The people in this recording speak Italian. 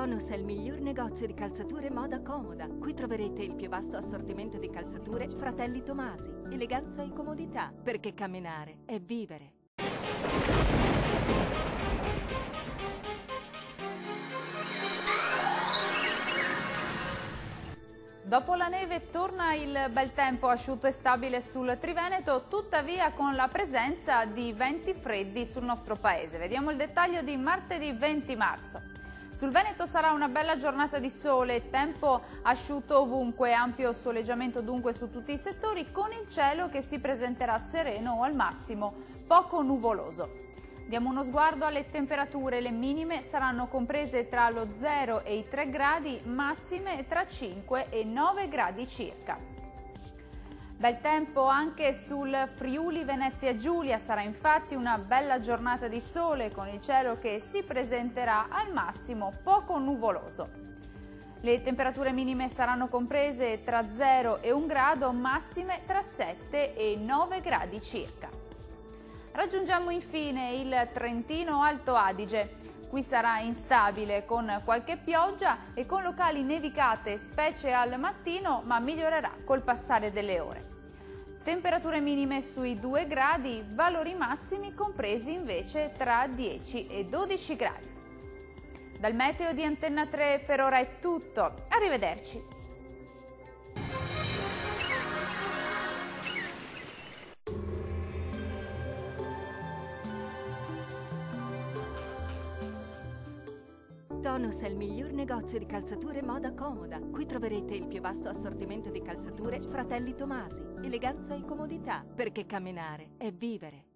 Tonus è il miglior negozio di calzature moda comoda. Qui troverete il più vasto assortimento di calzature Fratelli Tomasi. Eleganza e comodità, perché camminare è vivere. Dopo la neve torna il bel tempo asciutto e stabile sul Triveneto, tuttavia con la presenza di venti freddi sul nostro paese. Vediamo il dettaglio di martedì 20 marzo. Sul Veneto sarà una bella giornata di sole, tempo asciutto ovunque, ampio soleggiamento dunque su tutti i settori, con il cielo che si presenterà sereno o al massimo poco nuvoloso. Diamo uno sguardo alle temperature, le minime saranno comprese tra lo 0 e i 3 gradi, massime tra 5 e 9 gradi circa. Bel tempo anche sul Friuli Venezia Giulia, sarà infatti una bella giornata di sole con il cielo che si presenterà al massimo poco nuvoloso. Le temperature minime saranno comprese tra 0 e 1 grado, massime tra 7 e 9 gradi circa. Raggiungiamo infine il Trentino Alto Adige. Qui sarà instabile con qualche pioggia e con locali nevicate, specie al mattino, ma migliorerà col passare delle ore. Temperature minime sui 2 gradi, valori massimi compresi invece tra 10 e 12 gradi. Dal meteo di Antenna 3 per ora è tutto. Arrivederci. Tonus è il miglior negozio di calzature moda comoda. Qui troverete il più vasto assortimento di calzature Fratelli Tomasi. Eleganza e comodità, perché camminare è vivere.